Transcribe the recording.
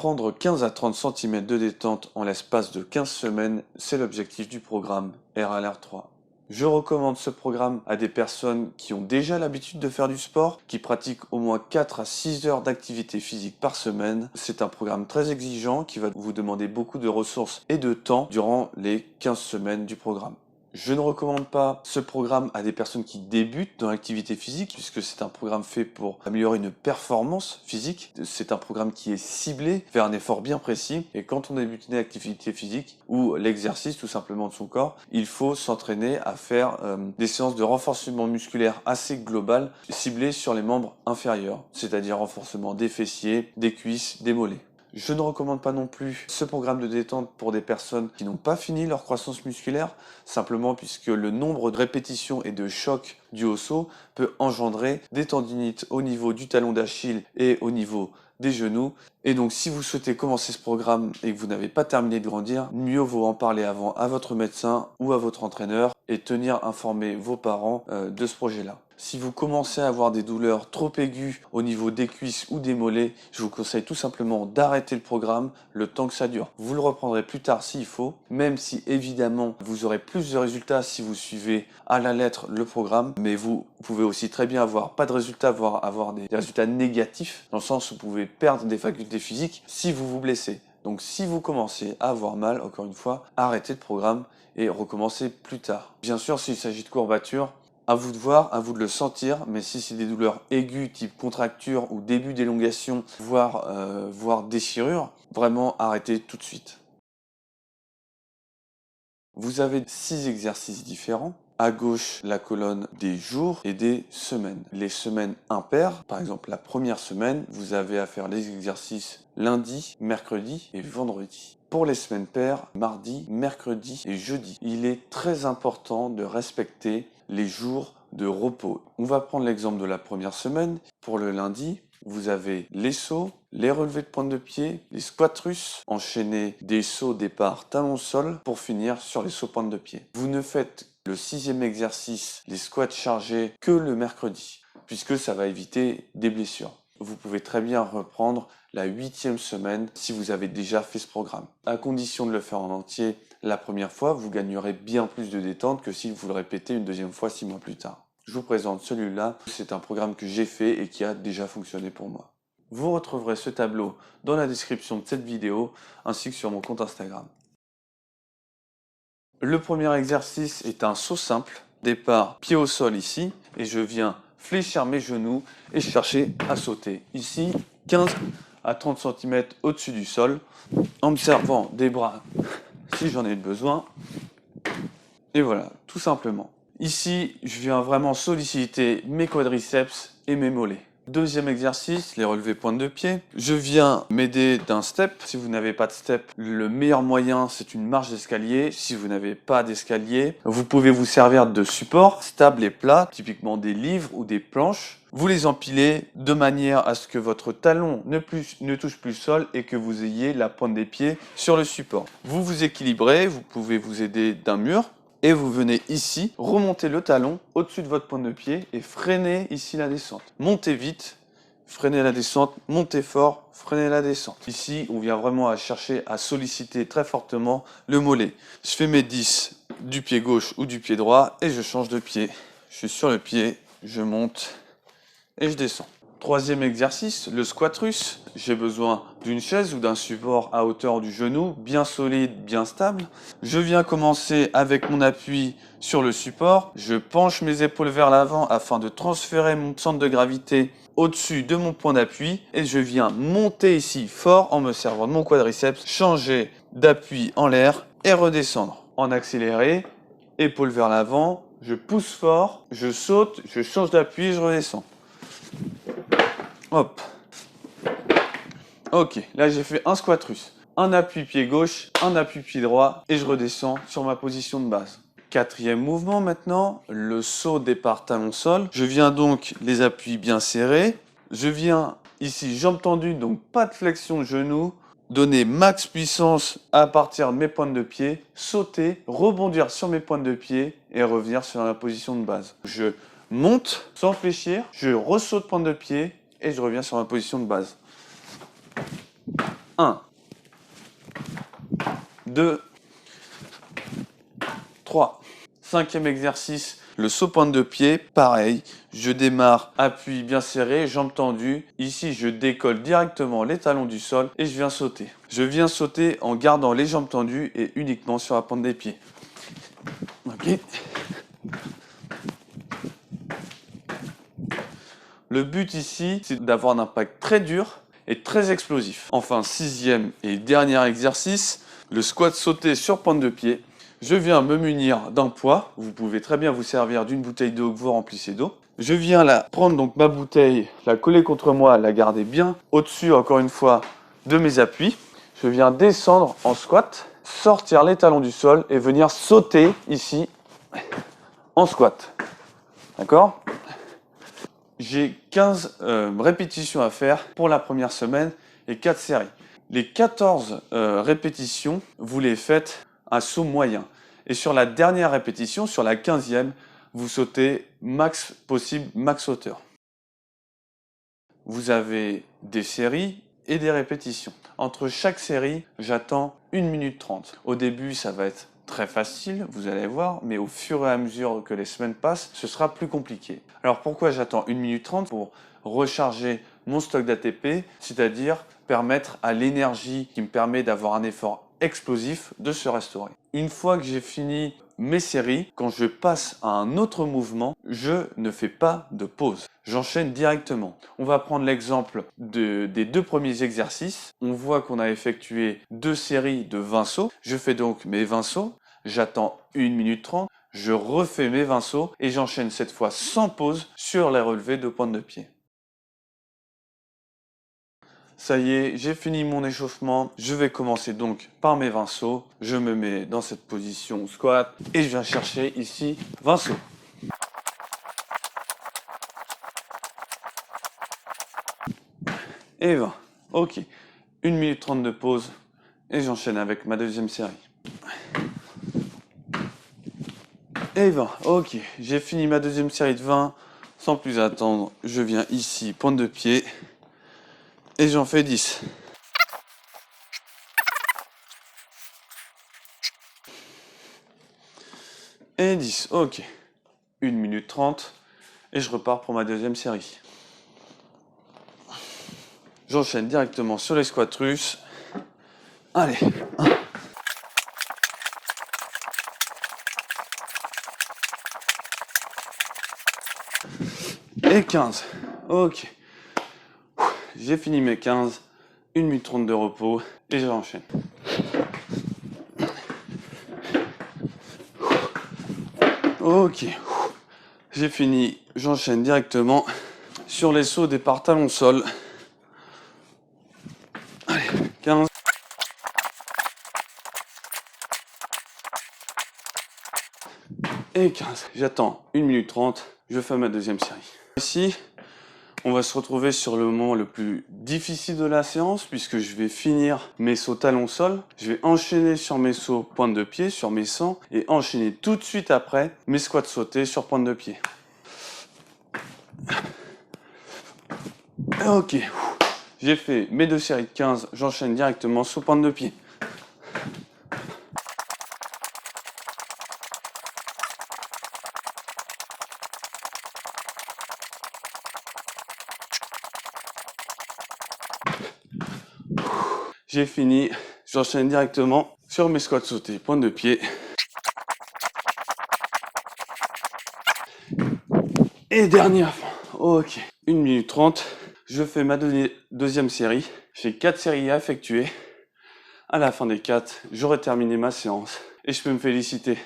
Apprendre 15 à 30 cm de détente en l'espace de 15 semaines, c'est l'objectif du programme RLR3. Je recommande ce programme à des personnes qui ont déjà l'habitude de faire du sport, qui pratiquent au moins 4 à 6 heures d'activité physique par semaine. C'est un programme très exigeant qui va vous demander beaucoup de ressources et de temps durant les 15 semaines du programme. Je ne recommande pas ce programme à des personnes qui débutent dans l'activité physique, puisque c'est un programme fait pour améliorer une performance physique. C'est un programme qui est ciblé vers un effort bien précis. Et quand on débute une activité physique ou l'exercice tout simplement de son corps, il faut s'entraîner à faire des séances de renforcement musculaire assez globales, ciblées sur les membres inférieurs, c'est-à-dire renforcement des fessiers, des cuisses, des mollets. Je ne recommande pas non plus ce programme de détente pour des personnes qui n'ont pas fini leur croissance musculaire, simplement puisque le nombre de répétitions et de chocs dus au saut peut engendrer des tendinites au niveau du talon d'Achille et au niveau des genoux. Et donc si vous souhaitez commencer ce programme et que vous n'avez pas terminé de grandir, mieux vaut en parler avant à votre médecin ou à votre entraîneur et tenir informé vos parents de ce projet-là. Si vous commencez à avoir des douleurs trop aiguës au niveau des cuisses ou des mollets, je vous conseille tout simplement d'arrêter le programme le temps que ça dure. Vous le reprendrez plus tard s'il faut, même si évidemment vous aurez plus de résultats si vous suivez à la lettre le programme, mais vous pouvez aussi très bien avoir pas de résultats, voire avoir des résultats négatifs, dans le sens où vous pouvez perdre des facultés physiques si vous vous blessez. Donc si vous commencez à avoir mal, encore une fois, arrêtez le programme et recommencez plus tard. Bien sûr, s'il s'agit de courbatures, à vous de voir, à vous de le sentir, mais si c'est des douleurs aiguës type contracture ou début d'élongation, voire déchirure, vraiment arrêtez tout de suite. Vous avez 6 exercices différents. À gauche, la colonne des jours et des semaines. Les semaines impaires, par exemple la première semaine, vous avez à faire les exercices lundi, mercredi et vendredi. Pour les semaines paires, mardi, mercredi et jeudi. Il est très important de respecter les jours de repos. On va prendre l'exemple de la première semaine. Pour le lundi, vous avez les sauts, les relevés de pointe de pied, les squats russes, enchaîner des sauts départ talon-sol pour finir sur les sauts pointe de pied. Vous ne faites le 6e exercice, les squats chargés, que le mercredi, puisque ça va éviter des blessures. Vous pouvez très bien reprendre la 8e semaine si vous avez déjà fait ce programme. À condition de le faire en entier la première fois, vous gagnerez bien plus de détente que si vous le répétez une deuxième fois 6 mois plus tard. Je vous présente celui-là, c'est un programme que j'ai fait et qui a déjà fonctionné pour moi. Vous retrouverez ce tableau dans la description de cette vidéo ainsi que sur mon compte Instagram. Le premier exercice est un saut simple, départ pied au sol ici, et je viens fléchir mes genoux et chercher à sauter ici 15 à 30 cm au-dessus du sol, en me servant des bras si j'en ai besoin, et voilà, tout simplement. Ici, je viens vraiment solliciter mes quadriceps et mes mollets. Deuxième exercice, les relevés pointe de pied. Je viens m'aider d'un step. Si vous n'avez pas de step, le meilleur moyen, c'est une marche d'escalier. Si vous n'avez pas d'escalier, vous pouvez vous servir de supports stables et plats, typiquement des livres ou des planches. Vous les empilez de manière à ce que votre talon ne touche plus le sol et que vous ayez la pointe des pieds sur le support. Vous vous équilibrez, vous pouvez vous aider d'un mur. Et vous venez ici, remonter le talon au-dessus de votre pointe de pied et freiner ici la descente. Montez vite, freinez la descente, montez fort, freinez la descente. Ici, on vient vraiment à chercher à solliciter très fortement le mollet. Je fais mes 10 du pied gauche ou du pied droit et je change de pied. Je suis sur le pied, je monte et je descends. Troisième exercice, le squat russe. J'ai besoin d'une chaise ou d'un support à hauteur du genou, bien solide, bien stable. Je viens commencer avec mon appui sur le support. Je penche mes épaules vers l'avant afin de transférer mon centre de gravité au-dessus de mon point d'appui. Et je viens monter ici fort en me servant de mon quadriceps, changer d'appui en l'air et redescendre. En accéléré, épaules vers l'avant, je pousse fort, je saute, je change d'appui et je redescends. Hop. Ok, là j'ai fait un squat russe. Un appui pied gauche, un appui pied droit et je redescends sur ma position de base. Quatrième mouvement maintenant, le saut départ talon-sol. Je viens donc les appuis bien serrés. Je viens ici jambes tendues, donc pas de flexion de genoux. Donner max puissance à partir de mes pointes de pied. Sauter, rebondir sur mes pointes de pied et revenir sur la position de base. Je monte sans fléchir, je ressaute pointe de pied et je reviens sur ma position de base. 1, 2, 3. Cinquième exercice, le saut pointe de pied. Pareil, je démarre, appui bien serré, jambes tendues. Ici, je décolle directement les talons du sol et je viens sauter. Je viens sauter en gardant les jambes tendues et uniquement sur la pointe des pieds. Ok. Le but ici, c'est d'avoir un impact très dur et très explosif. Enfin, sixième et dernier exercice, le squat sauté sur pointe de pied. Je viens me munir d'un poids. Vous pouvez très bien vous servir d'une bouteille d'eau que vous remplissez d'eau. Je viens là prendre donc ma bouteille, la coller contre moi, la garder bien au-dessus, encore une fois, de mes appuis. Je viens descendre en squat, sortir les talons du sol et venir sauter ici en squat. D'accord ? J'ai 15 répétitions à faire pour la première semaine et 4 séries. Les 14 répétitions, vous les faites à saut moyen. Et sur la dernière répétition, sur la 15e, vous sautez max possible, max hauteur. Vous avez des séries et des répétitions. Entre chaque série, j'attends 1 minute 30. Au début, ça va être très facile, vous allez voir, mais au fur et à mesure que les semaines passent, ce sera plus compliqué. Alors pourquoi j'attends 1 minute 30? Pour recharger mon stock d'ATP, c'est-à-dire permettre à l'énergie qui me permet d'avoir un effort explosif de se restaurer. Une fois que j'ai fini mes séries, quand je passe à un autre mouvement, je ne fais pas de pause. J'enchaîne directement. On va prendre l'exemple des 2 premiers exercices. On voit qu'on a effectué 2 séries de 20 sauts. Je fais donc mes 20 sauts. J'attends 1 minute 30. Je refais mes 20 sauts et j'enchaîne cette fois sans pause sur les relevés de pointe de pied. Ça y est, j'ai fini mon échauffement. Je vais commencer donc par mes 20 sauts. Je me mets dans cette position squat et je viens chercher ici 20 sauts. Et 20. Ok. 1 minute 30 de pause et j'enchaîne avec ma deuxième série. Et 20. Ok. J'ai fini ma deuxième série de 20. Sans plus attendre, je viens ici, pointe de pied. Et j'en fais 10. Et 10. Ok. 1 minute 30. Et je repars pour ma deuxième série. J'enchaîne directement sur les squats russes. Allez. 1. Et 15. Ok. J'ai fini mes 15. 1 minute 30 de repos. Et j'enchaîne. Ok. J'ai fini. J'enchaîne directement sur les sauts départ talon sol. Allez. 15. Et 15. J'attends 1 minute 30. Je fais ma deuxième série. Ici, on va se retrouver sur le moment le plus difficile de la séance puisque je vais finir mes sauts talon sol. Je vais enchaîner sur mes sauts pointe de pied, sur mes 100 et enchaîner tout de suite après mes squats sautés sur pointe de pied. Ok. J'ai fait mes 2 séries de 15. J'enchaîne directement sur pointe de pied. J'ai fini, j'enchaîne directement sur mes squats sautés, pointe de pied. Et dernière fois. Ok, 1 minute 30. Je fais ma deuxième série. J'ai 4 séries à effectuer. À la fin des 4, j'aurai terminé ma séance. Et je peux me féliciter.